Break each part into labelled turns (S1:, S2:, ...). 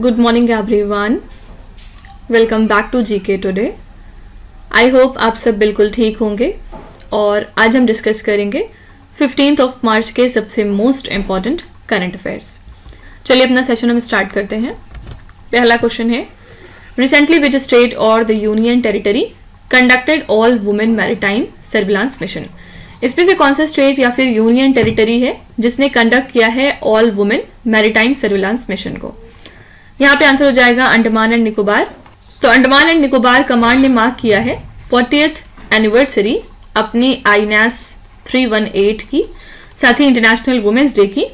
S1: Good morning everyone. Welcome back to GK today. I hope आप सब बिल्कुल ठीक होंगे और आज हम डिस्कस करेंगे 15th of March के सबसे मोस्ट इम्पॉर्टेंट करंट अफेयर्स। चलिए अपना सेशन हम स्टार्ट करते हैं। पहला क्वेश्चन है, रिसेंटली विच स्टेट और the union territory conducted all women maritime surveillance mission. इसमें से कौन सा स्टेट या फिर यूनियन टेरिटरी है जिसने कंडक्ट किया है all women maritime surveillance mission को। यहाँ पे आंसर हो जाएगा अंडमान एंड निकोबार। तो अंडमान एंड निकोबार कमांड ने मार्क किया है 40th एनिवर्सरी अपनी आईएनएस 318 की, साथ ही इंटरनेशनल वुमेन्स डे की,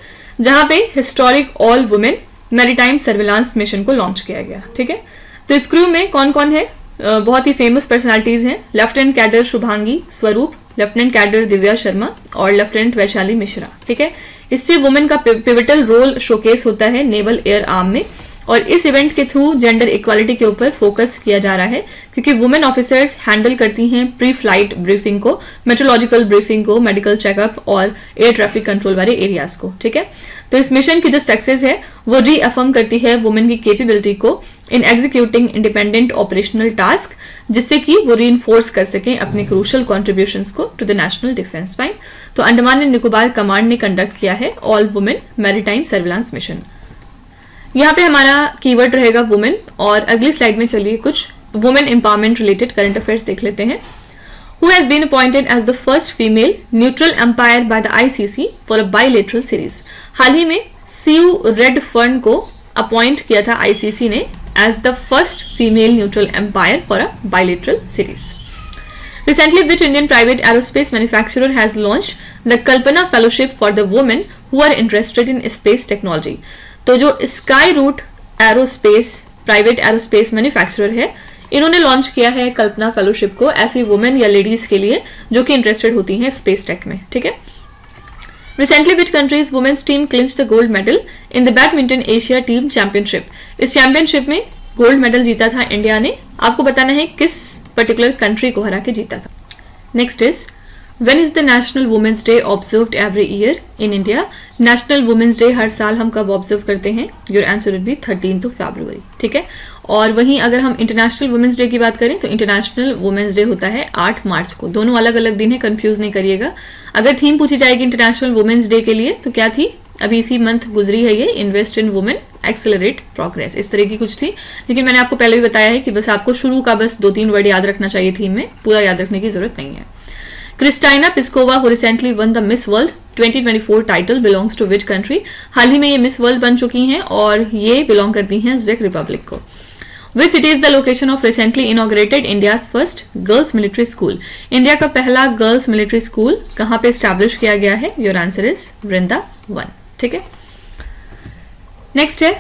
S1: जहां पे historic all women maritime surveillance mission को लॉन्च किया गया। ठीक है, तो इस क्रू में कौन कौन है? बहुत ही फेमस पर्सनालिटीज हैं। लेफ्टिनेंट कैडर शुभांगी स्वरूप, लेफ्टिनेंट कैडर दिव्या शर्मा और लेफ्टिनेंट वैशाली मिश्रा। ठीक है, इससे वुमेन का पिवटल रोल शोकेस होता है नेवल एयर आर्म में, और इस इवेंट के थ्रू जेंडर इक्वालिटी के ऊपर फोकस किया जा रहा है, क्योंकि वुमेन ऑफिसर्स हैंडल करती हैं प्री फ्लाइट ब्रीफिंग को, मेट्रोलॉजिकल ब्रीफिंग को, मेडिकल चेकअप और एयर ट्रैफिक कंट्रोल वाले एरियाज को। ठीक है, तो इस मिशन की जो सक्सेस है वो रीअफर्म करती है वुमेन की कैपेबिलिटी को in executing independent operational task, जिससे कि वो रीइंफोर्स कर सकें अपने क्रूशियल कॉन्ट्रीब्यूशंस को to the national defence fine. तो अंडमान एंड निकोबार कमांड ने कंडक्ट किया है all women maritime surveillance mission. यहाँ पे हमारा कीवर्ड रहेगा वुमेन, और अगली स्लाइड में चलिए कुछ women empowerment related current affairs देख लेते हैं। Who has been appointed as the first female neutral umpire by the ICC for a bilateral series? हाल ही में सीयू रेडफर्न को अपॉइंट किया था आईसीसी ने as the first female neutral umpire for a bilateral series. Recently, which Indian private aerospace manufacturer has launched the Kalpana Fellowship for the women who are interested in space technology? तो जो Skyroot aerospace private aerospace manufacturer है, इन्होंने launch किया है कल्पना fellowship को ऐसी women या ladies के लिए जो कि इंटरेस्टेड होती हैं स्पेस टेक में। ठीक है, recently which countries women's team clinch the gold medal in the badminton Asia team championship. इस चैंपियनशिप में गोल्ड मेडल जीता था इंडिया ने। आपको बताना है किस पर्टिकुलर कंट्री को हरा के जीता था। Next is, when is the national women's day observed every year in India. National women's day हर साल हम कब ऑब्जर्व करते हैं? Your answer will be 13th February। ठीक है, और वहीं अगर हम इंटरनेशनल वुमेन्स डे की बात करें तो इंटरनेशनल वुमेन्स डे होता है 8 मार्च को। दोनों अलग अलग दिन है, कंफ्यूज नहीं करिएगा। अगर थीम पूछी जाएगी इंटरनेशनल वुमेन्स डे के लिए तो क्या थी? अभी इसी मंथ गुजरी है ये, invest in women accelerate progress, इस तरह की कुछ थी। लेकिन मैंने आपको पहले भी बताया है कि बस आपको शुरू का बस 2-3 वर्ड याद रखना चाहिए थीम में, पूरा याद रखने की जरूरत नहीं है। क्रिस्टाइना Piskova who recently won the Miss World 2024 title belongs to which country? हाल ही में ये मिस वर्ल्ड बन चुकी हैं और ये बिलोंग करती हैं चेक रिपब्लिक को। Which city is the location of recently inaugurated India's first girls military school? India का पहला गर्ल्स मिलिट्री स्कूल कहाँ पे एस्टैब्लिश किया गया है? Your answer is Vrindavan. ठीक है, नेक्स्ट है,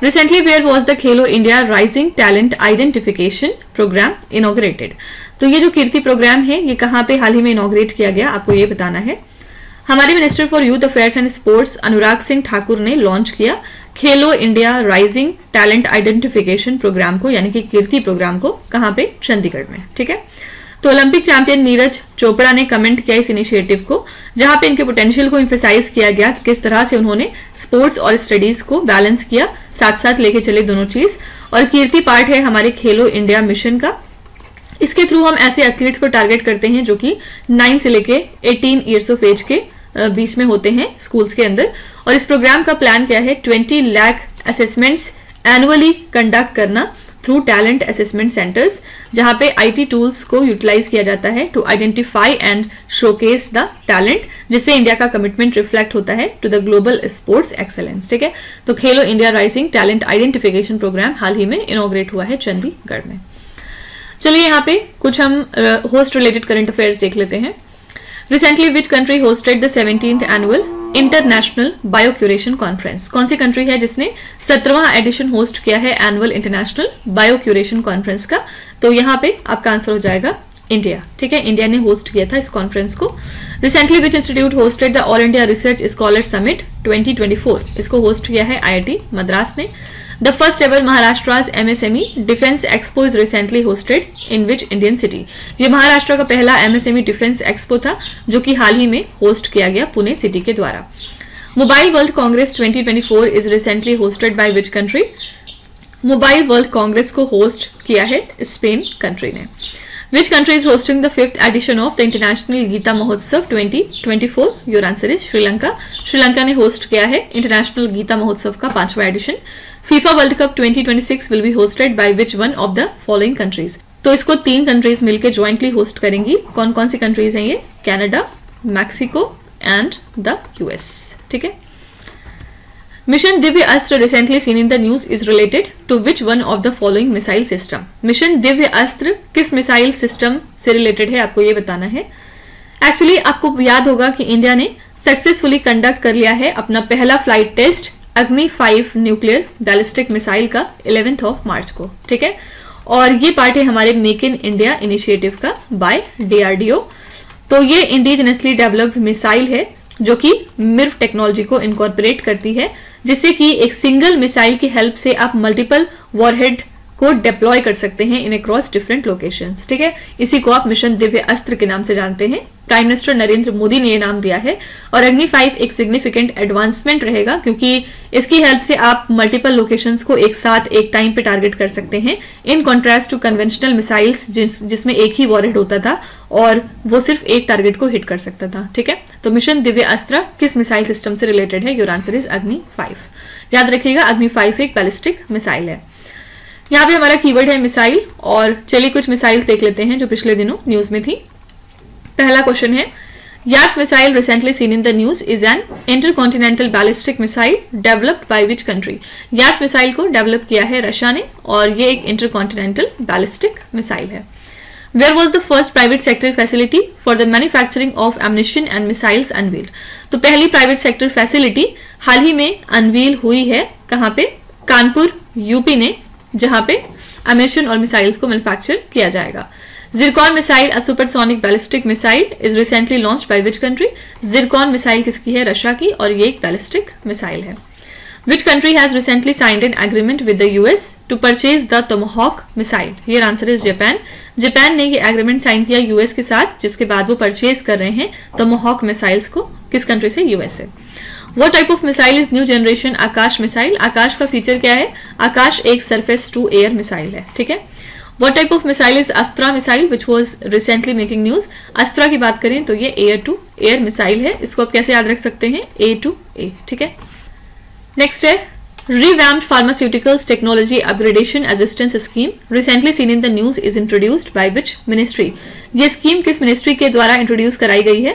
S1: recently where was the Khelo India rising talent identification programme inaugurated. तो ये जो कीर्ति प्रोग्राम है ये कहाँ पे हाल ही में इनॉग्रेट किया गया, आपको ये बताना है। हमारे minister for youth affairs and sports Anurag Singh Thakur ने लॉन्च किया Khelo India rising talent identification programme को, यानी कि कीर्ति प्रोग्राम को, कहाँ पे? चंडीगढ़ में। ठीक है, तो ओलंपिक चैंपियन नीरज चोपड़ा ने कमेंट किया इस इनिशिएटिव को, जहां पे इनके पोटेंशियल को एम्फेसाइज किया गया कि किस तरह से उन्होंने स्पोर्ट्स और स्टडीज को बैलेंस किया, साथ साथ लेके चले दोनों चीज। और कीर्ति पार्ट है हमारे खेलो इंडिया मिशन का। इसके थ्रू हम ऐसे एथलीट्स को टारगेट करते हैं जो कि 9 से लेके 18 ईयर्स ऑफ एज के बीच में होते हैं स्कूल्स के अंदर। और इस प्रोग्राम का प्लान क्या है? 20 लाख असेसमेंट्स एनुअली कंडक्ट करना थ्रू टैलेंट असेसमेंट सेंटर्स, जहां पे आईटी टूल्स को यूटिलाइज किया जाता है to identify and showcase the talent, जिससे इंडिया का कमिटमेंट रिफ्लेक्ट होता है to the global sports excellence. ठीक है, तो Khelo India rising talent identification programme हाल ही में इनॉग्रेट हुआ है चंडीगढ़ में। चलिए यहाँ पे कुछ हम होस्ट रिलेटेड करंट अफेयर्स देख लेते हैं। Recently which country hosted the 17th annual international biocuration conference. कौन सी कंट्री है जिसने 17वां एडिशन होस्ट किया है एनुअल इंटरनेशनल बायोक्यूरेशन कॉन्फ्रेंस का? तो यहाँ पे आपका आंसर हो जाएगा इंडिया। ठीक है, इंडिया ने होस्ट किया था इस कॉन्फ्रेंस को। Recently which institute hosted the all India research scholar summit 2024। इसको होस्ट किया है आईआईटी मद्रास ने। The first ever Maharashtra's MSME Defense Expo is recently hosted in which Indian city? ये महाराष्ट्र का पहला MSME Defense Expo था जो कि हाल ही में होस्ट किया गया पुणे सिटी के द्वारा। Mobile World Congress 2024 is recently hosted by which country? Mobile world congress को होस्ट किया है स्पेन कंट्री ने। Which country is hosting the 5th edition of the international Gita Mahotsav 2024? Your answer is Sri Lanka. Sri Lanka ने होस्ट किया है इंटरनेशनल गीता महोत्सव का 5वां edition. FIFA World Cup 2026 will be hosted by which one of the following countries? तो इसको 3 countries मिलकर jointly host करेंगी। कौन कौन सी कंट्रीज हैं ये? Canada, Mexico and the US. ठीक है। Mission Divya Astra recently seen in the news is related to which one of the following missile system? Mission Divya Astra किस मिसाइल सिस्टम से रिलेटेड है, आपको ये बताना है। एक्चुअली आपको याद होगा कि इंडिया ने सक्सेसफुली कंडक्ट कर लिया है अपना पहला फ्लाइट टेस्ट अग्नि 5 न्यूक्लियर बैलिस्टिक मिसाइल का 11th ऑफ मार्च को। ठीक है। और ये पार्ट है हमारे मेक इन इंडिया इनिशिएटिव का बाय DRDO। तो ये इंडिजिनसली डेवलप्ड मिसाइल है जो कि मिर्व टेक्नोलॉजी को इनकॉर्पोरेट करती है, जिससे कि एक सिंगल मिसाइल की हेल्प से आप मल्टीपल वॉरहेड को डिप्लॉय कर सकते हैं इन अक्रॉस डिफरेंट लोकेशंस। ठीक है। इसी को आप मिशन दिव्य अस्त्र के नाम से जानते हैं। प्राइम मिनिस्टर नरेंद्र मोदी ने ये नाम दिया है और अग्नि 5 एक सिग्निफिकेंट एडवांसमेंट रहेगा क्योंकि इसकी हेल्प से आप मल्टीपल लोकेशंस को एक साथ एक टाइम पे टारगेट कर सकते हैं, in contrast to conventional missiles जिसमें एक ही वॉरहेड होता था और वो सिर्फ एक टारगेट को हिट कर सकता था। ठीक है। तो मिशन दिव्य अस्त्र किस मिसाइल सिस्टम से रिलेटेड है? योर आंसर इज अग्नि 5। याद रखिएगा अग्नि 5 एक बैलिस्टिक मिसाइल है। यहाँ पे हमारा कीवर्ड है मिसाइल, और चलिए कुछ मिसाइल्स देख लेते हैं जो पिछले दिनों न्यूज में थी। पहला क्वेश्चन है, Yars missile recently seen in the news is an intercontinental ballistic missile developed by which country? Yars missile को डेवलप किया है रशिया ने और ये एक इंटरकॉन्टिनेंटल बैलिस्टिक मिसाइल है। Where was the first private sector facility for the manufacturing of ammunition and missiles unveiled? तो पहली प्राइवेट सेक्टर फैसिलिटी हाल ही में अनवील हुई है। कहाँ पे? कानपुर यूपी ने, जहां पे एमिशन और मिसाइल्स को मैन्युफैक्चर किया जाएगा। Zircon missile a supersonic ballistic missile is recently launched by which country? Zircon missile किसकी है? रशिया की, और ये एक बैलिस्टिक मिसाइल है। Which country has recently signed an agreement with the US to purchase the Tomahawk missile? Your answer is Japan. Japan ने ये agreement sign किया यूएस के साथ, जिसके बाद वो परचेज कर रहे हैं टोमाहॉक मिसाइल्स को। किस कंट्री से? यूएस से। What type of missile is new generation Akash missile? Akash का फीचर क्या है? आकाश एक सरफेस टू एयर मिसाइल है। ठीक है। What type of missile is अस्त्रा missile which was recently making news? अस्त्रा की बात करें तो ये एयर टू एयर मिसाइल है। इसको आप कैसे याद रख सकते हैं? A to A। ठीक है। नेक्स्ट है, revamped pharmaceuticals technology upgradation assistance scheme recently seen in the news is introduced by which ministry? ये स्कीम किस मिनिस्ट्री के द्वारा इंट्रोड्यूस कराई गई है?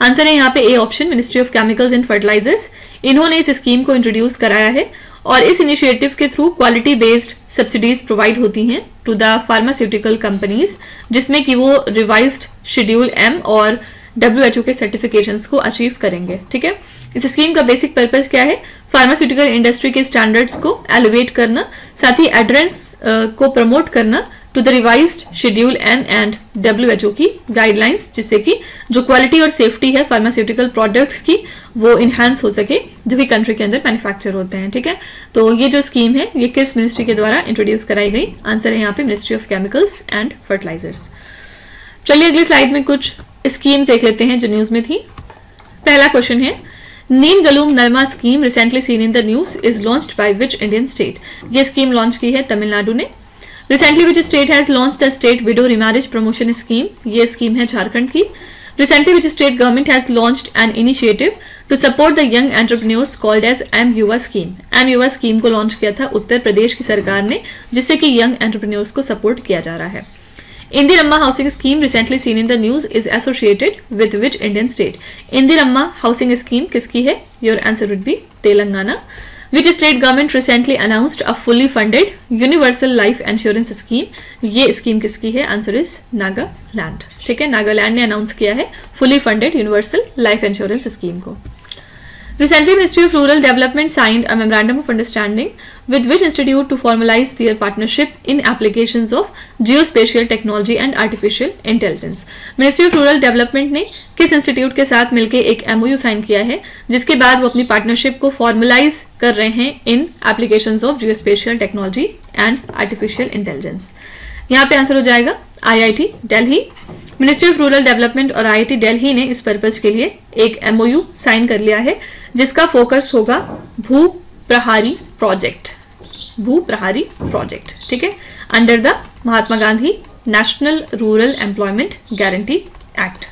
S1: आंसर है यहाँ पे A option, ministry of chemicals and fertilisers. इन्होंने इस स्कीम को इंट्रोड्यूस कराया है और इस इनिशिएटिव के through quality based subsidies provide होती हैं टू द फार्मास्यूटिकल कंपनीज, जिसमें कि वो रिवाइज्ड शेड्यूल M और WHO के सर्टिफिकेशंस को अचीव करेंगे। ठीक है। इस स्कीम का बेसिक पर्पस क्या है? फार्मास्यूटिकल इंडस्ट्री के स्टैंडर्ड्स को एलिवेट करना, साथ ही एड्रेंस को प्रमोट करना to the revised schedule M and WHO की गाइडलाइंस, जिससे कि जो क्वालिटी और सेफ्टी है फार्मास्यूटिकल प्रोडक्ट्स की वो इनहांस हो सके जो कि कंट्री के अंदर मैन्युफैक्चर होते हैं। ठीक है। तो ये जो स्कीम है ये किस मिनिस्ट्री के द्वारा इंट्रोड्यूस कराई गई? आंसर है यहाँ पे ministry of chemicals and fertilisers. चलिए अगली स्लाइड में कुछ स्कीम देख लेते हैं जो न्यूज में थी। पहला क्वेश्चन है, नीलगलूम नरमा scheme recently seen in the news is launched by which Indian state? ये स्कीम लॉन्च की है तमिलनाडु ने। Recently which state has launched the state widow remarriage promotion scheme? ये स्कीम है झारखंड की। Recently which state government has launched an initiative to support the young entrepreneurs called as M Yuva scheme? M Yuva scheme को launch किया था उत्तर प्रदेश की सरकार ने, जिससे कि यंग एंटरप्रेन्योर्स को सपोर्ट किया जा रहा है। Indiramma housing scheme recently seen in the news is associated with which Indian state? Indiramma housing scheme किसकी है? Your answer would be Telangana. Which state government recently announced a fully funded universal life insurance scheme? ये scheme किसकी है? Answer is Nagaland. ठीक है। नागालैंड ने announce किया है fully funded universal life insurance scheme को। Recently, Ministry of Rural Development signed a memorandum of understanding with which institute to formalize their partnership in applications of geospatial technology and artificial intelligence. Ministry of Rural Development ने किस institute के साथ मिलकर एक MOU sign किया है, जिसके बाद वो अपनी पार्टनरशिप को फॉर्मलाइज कर रहे हैं in applications of geospatial technology and artificial intelligence? यहाँ पे आंसर हो जाएगा IIT Delhi. Ministry of rural development और IIT दिल्ली ने इस पर्पज के लिए एक MOU साइन कर लिया है, जिसका फोकस होगा भू प्रहारी प्रोजेक्ट। भू प्रहारी प्रोजेक्ट, ठीक है, under the Mahatma Gandhi national rural employment guarantee act.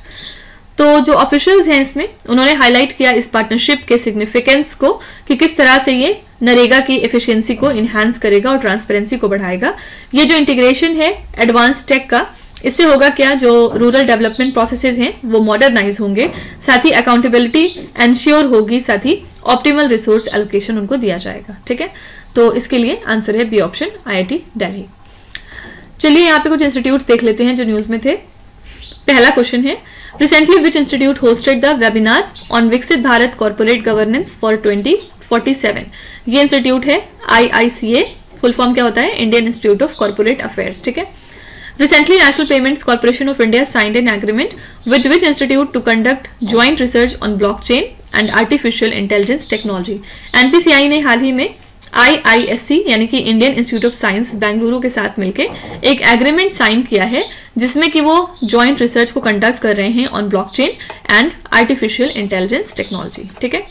S1: तो जो ऑफिशियल्स हैं इसमें, उन्होंने हाईलाइट किया इस पार्टनरशिप के सिग्निफिकेंस को कि किस तरह से ये नरेगा की एफिशिएंसी को इनहांस करेगा और ट्रांसपेरेंसी को बढ़ाएगा। ये जो इंटीग्रेशन है एडवांस टेक का, इससे होगा क्या, जो रूरल डेवलपमेंट प्रोसेसेस हैं वो मॉडर्नाइज होंगे, साथ ही अकाउंटेबिलिटी एंश्योर होगी, साथ ही ऑप्टिमल रिसोर्स एलोकेशन उनको दिया जाएगा, ठीक है। तो इसके लिए आंसर है बी ऑप्शन, IIT दिल्ली। चलिए यहाँ पे कुछ इंस्टीट्यूट्स देख लेते हैं जो न्यूज में थे। पहला क्वेश्चन है, recently which institute hosted the webinar on विकसित भारत कॉर्पोरेट गवर्नेंस फॉर 2047। ये इंस्टीट्यूट है IICA, फुल फॉर्म क्या होता है, Indian institute of corporate affairs, ठीक है। Recently, National Payments Corporation of India signed an agreement with which institute to conduct joint research on blockchain and artificial intelligence technology. NPCI ने हाल ही में IISc यानी कि Indian institute of science Bengaluru के साथ मिलकर एक एग्रीमेंट साइन किया है जिसमें कि वो जॉइंट रिसर्च को कंडक्ट कर रहे हैं on blockchain and artificial intelligence technology, ठीक है।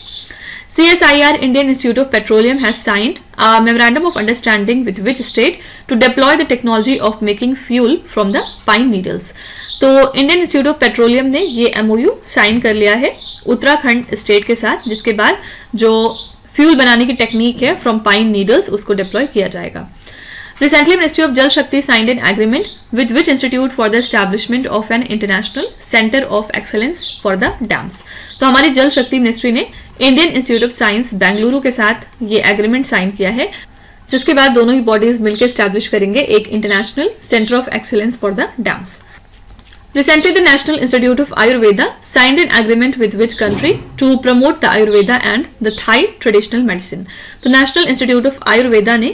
S1: CSIR Indian Institute of Petroleum has signed a memorandum of understanding with which state to deploy the technology of making fuel from the pine needles. तो Indian institute of petroleum ने ये MOU sign कर लिया है Uttarakhand state के साथ, जिसके बाद जो फ्यूल बनाने की टेक्निक है फ्रॉम पाइन नीडल्स उसको डिप्लॉय किया जाएगा। Recently, Ministry of Jal Shakti signed an agreement with which institute for the establishment of an international center of excellence for the dams. तो हमारी जल शक्ति मिनिस्ट्री ने Indian institute of science Bengaluru के साथ ये एग्रीमेंट साइन किया है, जिसके बाद दोनों ही बॉडीज मिलकर एस्टैब्लिश करेंगे एक international centre of excellence for the dams. Recently, the National Institute of Ayurveda signed an agreement with which country to promote the Ayurveda and the Thai traditional medicine. तो National Institute of Ayurveda ने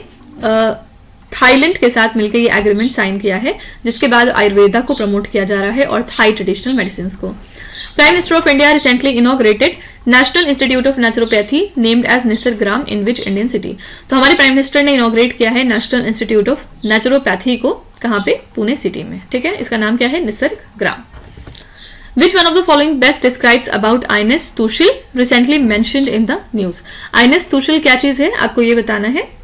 S1: Thailand के साथ मिलकर ये agreement sign किया है, जिसके बाद आयुर्वेदा को प्रमोट किया जा रहा है और थाई ट्रेडिशनल मेडिसिन को। Prime minister of India recently inaugurated national institute of naturopathy named as Nisargagram in which Indian city. तो हमारे प्राइम मिनिस्टर ने इनॉग्रेट किया है नेशनल इंस्टीट्यूट ऑफ नेचुरोपैथी को, कहाँ पे, पुणे सिटी में, ठीक है। इसका नाम क्या है, निसर्गग्राम। Which one of the following best describes about INS Tushil recently mentioned in the news? INS Tushil क्या चीज है, आपको ये बताना है।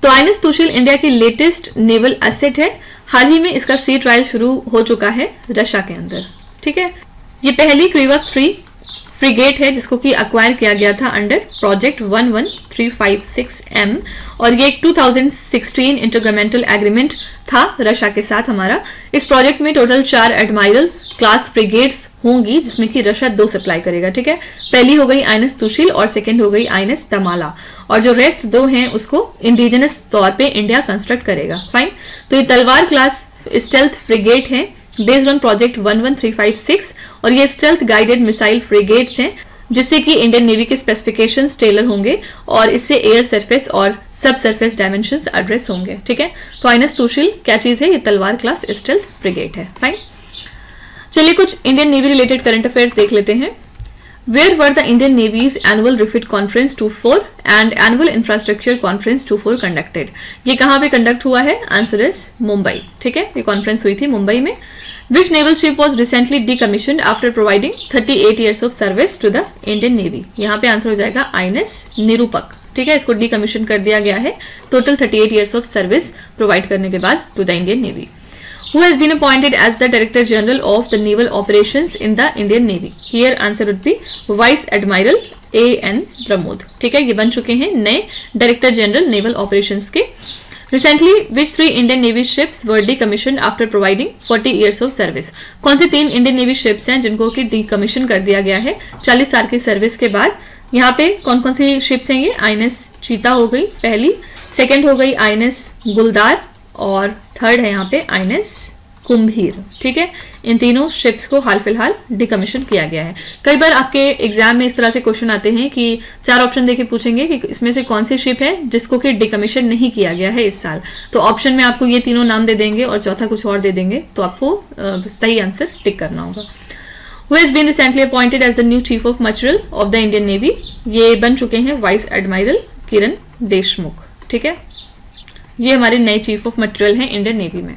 S1: तो INS तुशिल इंडिया की लेटेस्ट नेवल एसेट है। हाल ही में इसका सी ट्रायल शुरू हो चुका है रशिया के अंदर, ठीक है। ये पहली क्रीवक 3 फ्रिगेट है जिसको कि अक्वायर किया गया था अंडर प्रोजेक्ट 11356M, और ये एक 2016 इंटरगवर्नमेंटल एग्रीमेंट था रशिया के साथ हमारा। इस प्रोजेक्ट में टोटल 4 एडमाइरल क्लास फ्रिगेट्स होंगी, जिसमें कि रशिया 2 सप्लाई करेगा, ठीक है। पहली हो गई INS तुशिल और सेकंड हो गई INS दमाला, और जो रेस्ट 2 हैं उसको इंडिजिनस तौर पे इंडिया कंस्ट्रक्ट करेगा, फाइन। तो ये तलवार क्लास स्टेल्थ फ्रिगेट है बेस्ड ऑन प्रोजेक्ट 11356, और ये स्टेल्थ गाइडेड मिसाइल फ्रिगेट्स हैं जिससे कि इंडियन नेवी के स्पेसिफिकेशंस टेलर होंगे और इससे एयर सरफेस और सब सरफेस डायमेंशंस एड्रेस होंगे, ठीक है। तो INS तुशिल क्या चीज है, ये तलवार क्लास स्टेल्थ फ्रिगेट है, फाइन। चलिए कुछ Indian navy related current affairs देख लेते हैं। Where were the Indian Navy's annual refit conference 24 and annual infrastructure conference 24 conducted? ये कहाँ पे कंडक्ट हुआ है, आंसर इज मुंबई, ठीक है। ये कॉन्फ्रेंस हुई थी मुंबई में। Which naval ship was recently decommissioned after providing 38 years of service to the Indian Navy? यहाँ पे आंसर हो जाएगा INS निरूपक, ठीक है। इसको डिकमीशन कर दिया गया है total 38 years of service provide करने के बाद to the Indian navy. Who has been appointed as the Director General of the Naval Operations in the Indian Navy? Here answer would be Vice Admiral A.N. Pramod, ठीक है। ये बन चुके हैं नए डायरेक्टर जनरल नेवल ऑपरेशंस के। Recently, which 3 Indian Navy ships were decommissioned after providing 40 years of service? कौन से 3 इंडियन नेवी शिप्स हैं जिनको कि डिकमीशन कर दिया गया है 40 साल की सर्विस के बाद? यहाँ पे कौन कौन सी शिप्स हैं, ये INS चीता हो गई पहली, सेकेंड हो गई INS गुलदार, और थर्ड है यहाँ पे INS कुंभीर, ठीक है। इन तीनों शिप्स को हाल फिलहाल डिकमीशन किया गया है। कई बार आपके एग्जाम में इस तरह से क्वेश्चन आते हैं कि 4 ऑप्शन देके पूछेंगे कि इसमें से कौन सी शिप है जिसको कि डिकमीशन नहीं किया गया है इस साल, तो ऑप्शन में आपको ये तीनों नाम दे देंगे और चौथा कुछ और दे देंगे, तो आपको सही आंसर टिक करना होगा। Who has been recently appointed as the new Chief of Material of the Indian Navy? ये बन चुके हैं वाइस एडमाइरल किरण देशमुख, ठीक है। ये हमारे नए चीफ ऑफ मटेरियल हैं इंडियन नेवी में।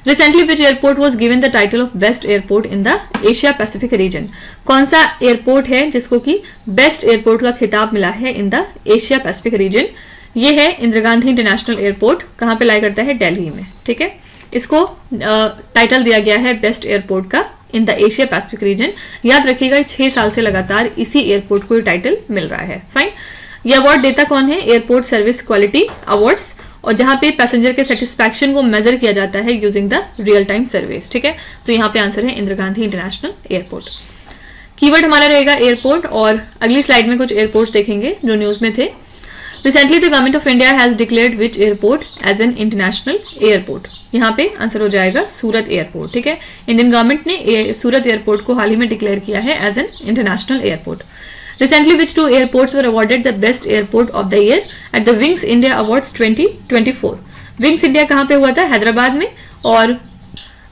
S1: Recently, which airport was given the title of best airport in the Asia Pacific region? कौन सा एयरपोर्ट है जिसको कि बेस्ट एयरपोर्ट का खिताब मिला है in the Asia Pacific region? ये है इंदिरा गांधी इंटरनेशनल एयरपोर्ट, कहाँ पे लाई करता है, दिल्ली में। ठीक है, इसको टाइटल दिया गया है बेस्ट एयरपोर्ट का in the Asia Pacific region. याद रखिएगा 6 साल से लगातार इसी एयरपोर्ट को ये टाइटल मिल रहा है। फाइन, ये अवार्ड देता कौन है, एयरपोर्ट सर्विस क्वालिटी अवार्ड्स, और जहां पे पैसेंजर के सेटिस्फैक्शन को मेजर किया जाता है using the real time service. ठीक है, तो यहाँ पे आंसर है Indira Gandhi international airport. Keyword हमारा रहेगा एयरपोर्ट, और अगली स्लाइड में कुछ एयरपोर्ट्स देखेंगे जो न्यूज में थे। Recently the government of India has declared which airport as an international airport. यहाँ पे आंसर हो जाएगा सूरत एयरपोर्ट। ठीक है, इंडियन गवर्नमेंट ने सूरत एयरपोर्ट को हाल ही में डिक्लेयर किया है as an international airport. Recently, which 2 airports were awarded the best airport of the year at the Wings India Awards 2024? Wings India कहाँ पे हुआ था, हैदराबाद में। और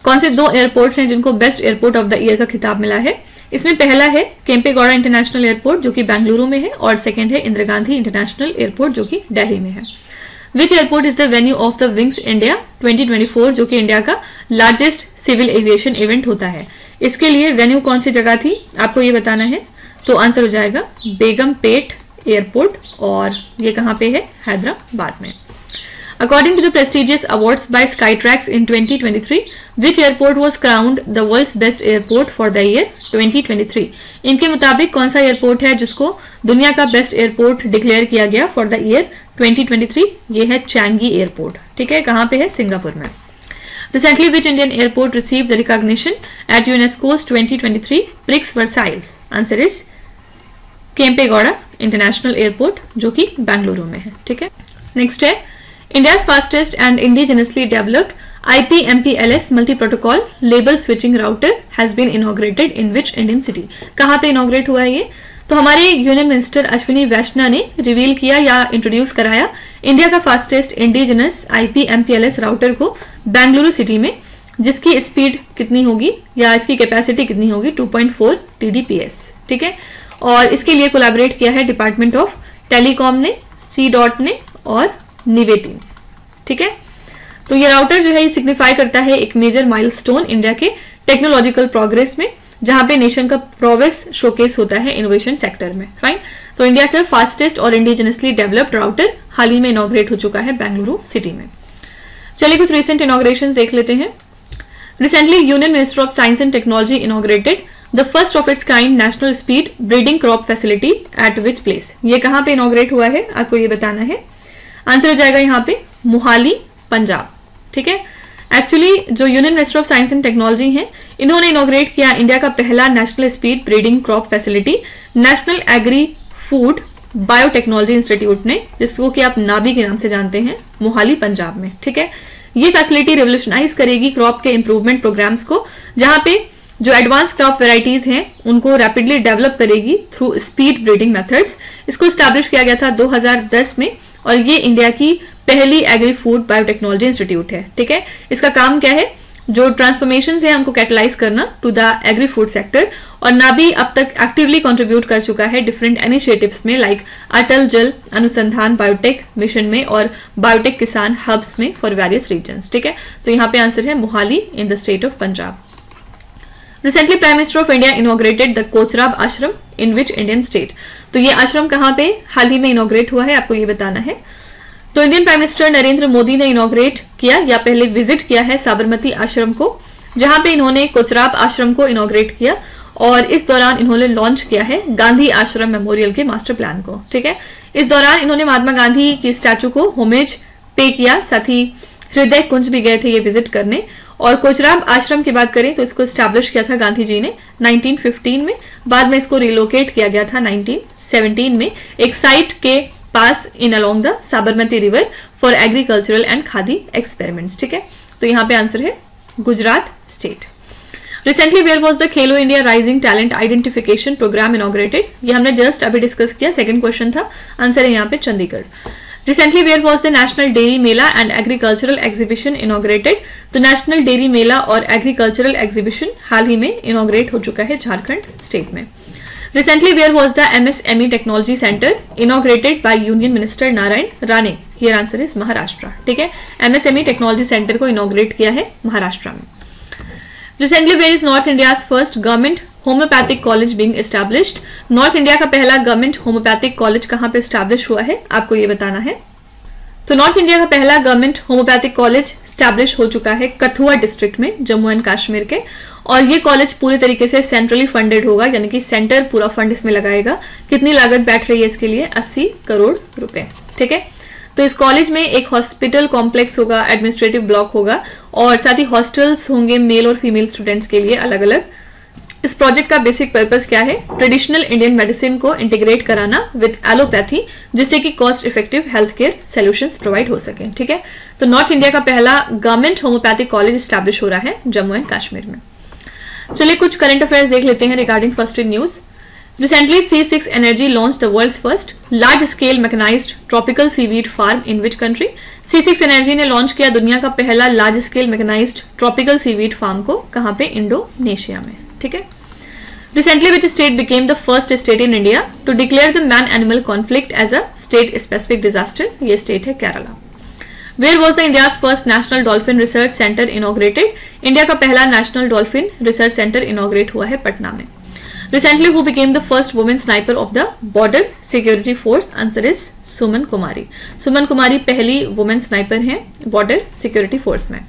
S1: कौन से 2 एयरपोर्ट्स हैं जिनको best airport of the year का खिताब मिला है? इसमें पहला है केम्पेगौड़ा इंटरनेशनल एयरपोर्ट जो कि बेंगलुरु में है, और सेकंड है इंदिरा गांधी इंटरनेशनल एयरपोर्ट जो कि दिल्ली में है। Which airport is the venue of the wings India 2024, जो कि इंडिया का लार्जेस्ट सिविल एविएशन इवेंट होता है। इसके लिए वेन्यू कौन सी जगह थी आपको ये बताना है, तो आंसर हो जाएगा बेगमपेट एयरपोर्ट, और ये कहाँ पे है, हैदराबाद में। According to the prestigious awards by Skytrax in 2023, which airport was crowned the world's best airport for the year 2023? इनके मुताबिक कौन सा एयरपोर्ट है जिसको दुनिया का बेस्ट एयरपोर्ट डिक्लेयर किया गया फॉर द ईयर 2023? ये है चैंगी एयरपोर्ट। ठीक है, कहाँ पे है, सिंगापुर में। Recently, which Indian airport received the recognition at UNESCO's 2023 Prix Versailles? Answer is Kempegowda international airport जो कि बेंगलुरु में है। ठीक है, नेक्स्ट है India's fastest and indigenously developed IPMPLS multi protocol label switching router has been inaugurated in which Indian city? कहाँ पे inaugurate हुआ है ये? तो हमारे यूनियन मिनिस्टर अश्विनी वैष्णव ने रिवील किया या इंट्रोड्यूस कराया इंडिया का फास्टेस्ट इंडिजिनस IPMPLS राउटर को बेंगलुरु सिटी में, जिसकी स्पीड कितनी होगी या इसकी कैपेसिटी कितनी होगी, 2.4 TDPS। ठीक है, और इसके लिए कोलैबोरेट किया है डिपार्टमेंट ऑफ टेलीकॉम ने, C.DOT ने और निवेती ने। ठीक है, तो ये राउटर जो है ये सिग्निफाई करता है एक मेजर माइलस्टोन इंडिया के टेक्नोलॉजिकल प्रोग्रेस में, जहां पे नेशन का प्रोग्रेस शोकेस होता है इनोवेशन सेक्टर में। फाइन, तो इंडिया का फास्टेस्ट और इंडिजिनसली डेवलप्ड राउटर हाल ही में इनॉग्रेट हो चुका है बेंगलुरु सिटी में। चलिए कुछ रिसेंट इनॉग्रेशन देख लेते हैं। Recently union minister of science and technology inaugurated the first of its kind national speed breeding crop facility eight which place? ये कहाँ पे इनॉग्रेट हुआ है आपको ये बताना है। आंसर हो जाएगा यहाँ पे मोहाली, पंजाब। ठीक है, एक्चुअली जो union minister of science and technology हैं इन्होंने इनॉग्रेट किया इंडिया का पहला national speed breeding crop facility national agri food biotechnology institute ने, जिसको कि आप नाबी के नाम से जानते हैं, मोहाली पंजाब में। ठीक है, ये फैसिलिटी रिवोल्यूशनाइज करेगी क्रॉप के इंप्रूवमेंट प्रोग्राम्स को, जहां पे जो एडवांस क्रॉप वेराइटीज हैं उनको रैपिडली डेवलप करेगी थ्रू स्पीड ब्रीडिंग मेथड्स। इसको स्टैब्लिश किया गया था 2010 में, और ये इंडिया की पहली एग्री फूड बायोटेक्नोलॉजी इंस्टीट्यूट है। ठीक है, इसका काम क्या है, जो ट्रांसफॉर्मेशन है हमको कैटलाइज करना to the agri food sector, और नाबी अब तक एक्टिवली कंट्रीब्यूट कर चुका है डिफरेंट इनिशिएटिव्स में, like Atal Jal Anusandhan biotech mission में और बायोटेक किसान हब्स में फॉर वेरियस रीजन्स। ठीक है, तो यहाँ पे आंसर है Mohali in the state of Punjab. Recently prime minister of India inaugurated the Kochrab आश्रम इन विच इंडियन स्टेट? तो ये आश्रम कहाँ पे हाल ही में इनॉग्रेट हुआ है आपको ये बताना है। तो Indian prime minister Narendra Modi ने इनॉग्रेट किया या पहले विजिट किया है साबरमती आश्रम को, जहां पे इन्होंने कोचराब आश्रम को इनॉग्रेट किया, और इस दौरान इन्होंने लॉन्च किया है गांधी आश्रम मेमोरियल के मास्टर प्लान को। ठीक है, इस दौरान इन्होंने महात्मा गांधी की स्टैचू को होमेज पे किया, साथ ही हृदय कुंज भी गए थे ये विजिट करने। और कोचराब आश्रम की बात करें तो इसको स्टैब्लिश किया था गांधी जी ने 1915 में, बाद में इसको रिलोकेट किया गया था 1917 में एक साइट के पास in along the Sabarmati river for agricultural and khadi experiments. ठीक है, तो यहाँ पे आंसर है Gujarat state. Recently where was the Khelo India rising talent identification programme inaugurated? ये हमने जस्ट अभी डिस्कस किया, सेकंड क्वेश्चन था, आंसर है यहाँ पे Chandigarh. Recently, where was the National Dairy Mela and Agricultural Exhibition inaugurated? तो नेशनल डेयरी मेला और एग्रीकल्चरल एग्जीबिशन हाल ही में इनॉग्रेट हो चुका है झारखंड स्टेट में। Recently, where was the MSME Technology Center inaugurated by Union Minister Narayan Rane? Here answer is Maharashtra. ठीक है, MSME टेक्नोलॉजी सेंटर को इनॉग्रेट किया है महाराष्ट्र में। Recently, where is North India's first government homeopathic college being established? North India का पहला government homeopathic college कहाँ पे एस्टैब्लिश हुआ है आपको ये बताना है। तो नॉर्थ इंडिया का पहला गवर्नमेंट होम्योपैथिक कॉलेज स्टैब्लिश हो चुका है कठुआ डिस्ट्रिक्ट में, जम्मू एंड कश्मीर के, और ये कॉलेज पूरे तरीके से सेंट्रली फंडेड होगा, यानी कि सेंटर पूरा फंड इसमें लगाएगा। कितनी लागत बैठ रही है इसके लिए? 80 करोड़ रुपए। ठीक है, तो इस कॉलेज में एक हॉस्पिटल कॉम्प्लेक्स होगा, एडमिनिस्ट्रेटिव ब्लॉक होगा, और साथ ही हॉस्टल्स होंगे मेल और फीमेल स्टूडेंट्स के लिए अलग अलग। इस प्रोजेक्ट का बेसिक पर्पस क्या है? ट्रेडिशनल इंडियन मेडिसिन को इंटीग्रेट कराना विद एलोपैथी, जिससे कि cost effective health care solutions provide हो सके। ठीक है, तो नॉर्थ इंडिया का पहला गवर्नमेंट होम्योपैथिक कॉलेज स्टैब्लिश हो रहा है जम्मू एंड कश्मीर में। चलिए कुछ करंट अफेयर्स देख लेते हैं regarding first in news. Recently, C6 Energy launched the world's first large-scale mechanized tropical seaweed farm in which country? C6 Energy ने लॉन्च किया दुनिया का पहला large scale mechanised tropical seaweed farm को, कहां पे? इंडोनेशिया में। ठीक है, Recently, which state became the first state in India to declare the man-animal conflict as a state-specific disaster? ये स्टेट है Kerala. Where was the India's first national dolphin research center inaugurated? India का पहला national dolphin research centre inaugurate हुआ है पटना में। Recently, who became the first woman sniper of the Border Security Force? Answer is सुमन कुमारी। सुमन कुमारी पहली women sniper हैं border security force में।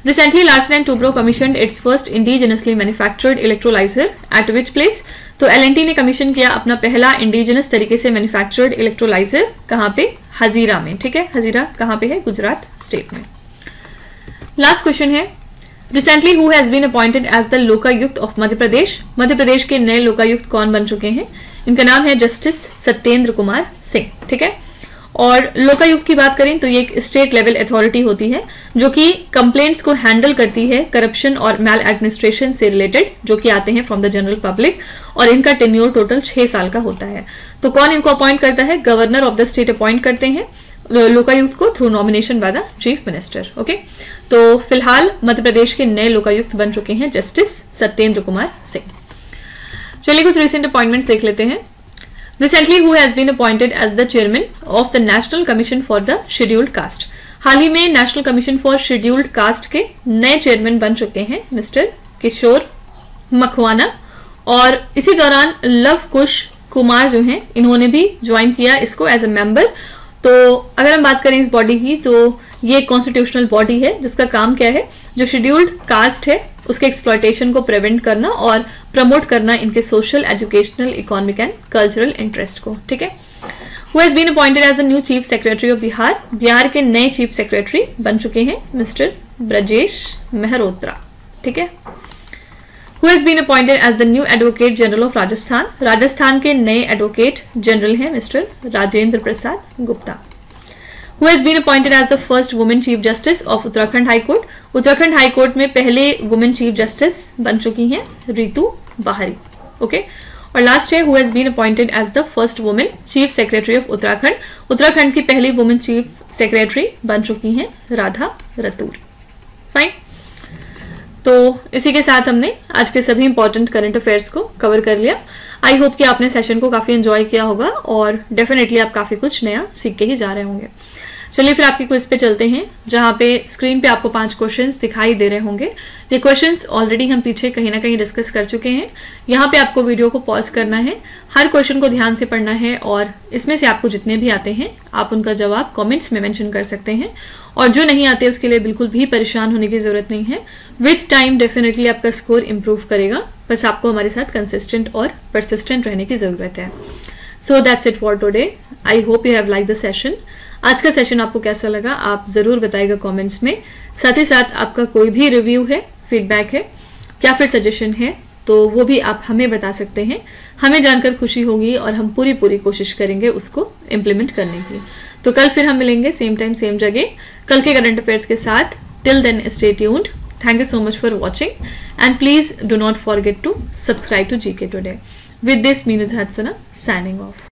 S1: Recently, Larsen and Toubro commissioned its first indigenously manufactured electrolyzer at which place? तो L&T ने commission किया अपना पहला indigenous तरीके से मैन्युफैक्चर्ड इलेक्ट्रोलाइजर, कहां पे? हजीरा में। ठीक है, हजीरा कहां पे है? गुजरात स्टेट में। लास्ट क्वेश्चन है, Recently, who has been appointed as the Lokayukta of Madhya Pradesh? Madhya Pradesh के नए लोकायुक्त कौन बन चुके हैं? इनका नाम है जस्टिस सत्येंद्र कुमार सिंह। ठीक है, और लोकायुक्त की बात करें तो ये एक स्टेट लेवल अथॉरिटी होती है जो कि कंप्लेंट्स को हैंडल करती है करप्शन और मैल एडमिनिस्ट्रेशन से रिलेटेड, जो कि आते हैं फ्रॉम द जनरल पब्लिक, और इनका टेन्योर टोटल 6 साल का होता है। तो कौन इनको अपॉइंट करता है? Governor of the state appoint करते हैं लोकायुक्त को through nomination by the chief minister. Okay, तो फिलहाल मध्य प्रदेश के नए लोकायुक्त बन चुके हैं जस्टिस सत्येंद्र कुमार सिंह। चलिए कुछ रिसेंट अपॉइंटमेंट्स देख लेते हैं। Recently, who has been appointed as the chairman of the National Commission for the Scheduled Caste? हाल ही में national commission for scheduled caste के नए चेयरमैन बन चुके हैं मिस्टर किशोर मखवाना, और इसी दौरान लव कुश कुमार जो हैं इन्होंने भी ज्वाइन किया इसको एज अ मेंबर। तो अगर हम बात करें इस बॉडी की, तो ये कॉन्स्टिट्यूशनल बॉडी है जिसका काम क्या है? जो शेड्यूल्ड कास्ट है उसके एक्सप्लॉयटेशन को प्रिवेंट करना और प्रमोट करना इनके social, educational, economic and cultural interest को। ठीक है, Who has been appointed as the new chief secretary of Bihar? Bihar के नए चीफ सेक्रेटरी बन चुके हैं मिस्टर ब्रजेश मेहरोत्रा। ठीक है, Who has been appointed as the new advocate general of Rajasthan? Rajasthan के नए एडवोकेट जनरल हैं mister Rajendra Prasad Gupta. Who has been appointed as the first woman chief justice of Uttarakhand high court? Uttarakhand high court में पहले वुमेन चीफ जस्टिस बन चुकी हैं रितु बाहरी। Okay, और लास्ट है, Who has been appointed as the first woman chief secretary of Uttarakhand? Uttarakhand की पहली वुमेन चीफ सेक्रेटरी बन चुकी हैं राधा रतूर। फाइन, तो इसी के साथ हमने आज के सभी इंपॉर्टेंट करंट अफेयर्स को कवर कर लिया। आई होप कि आपने सेशन को काफी एंजॉय किया होगा और डेफिनेटली आप काफी कुछ नया सीख के ही जा रहे होंगे। चलिए फिर आपकी क्विज पे चलते हैं, जहां पे स्क्रीन पे आपको 5 क्वेश्चंस दिखाई दे रहे होंगे। ये क्वेश्चंस ऑलरेडी हम पीछे कहीं ना कहीं डिस्कस कर चुके हैं। यहाँ पे आपको वीडियो को पॉज करना है, हर क्वेश्चन को ध्यान से पढ़ना है, और इसमें से आपको जितने भी आते हैं आप उनका जवाब कॉमेंट्स में मेंशन कर सकते हैं, और जो नहीं आते उसके लिए बिल्कुल भी परेशान होने की जरूरत नहीं है। विथ टाइम डेफिनेटली आपका स्कोर इंप्रूव करेगा, बस आपको हमारे साथ कंसिस्टेंट और परसिस्टेंट रहने की जरूरत है। So that's it for today. I hope you have like the session. आज का सेशन आपको कैसा लगा आप जरूर बताइएगा कमेंट्स में। साथ ही साथ आपका कोई भी रिव्यू है, फीडबैक है या फिर सजेशन है तो वो भी आप हमें बता सकते हैं। हमें जानकर खुशी होगी और हम पूरी कोशिश करेंगे उसको इम्प्लीमेंट करने की। तो कल फिर हम मिलेंगे सेम टाइम सेम जगह कल के करंट अफेयर्स के साथ। Till then stay tuned. Thank you so much for watching, and please do not forget to subscribe to GK Today. With this, Meenuz Hadsana signing off.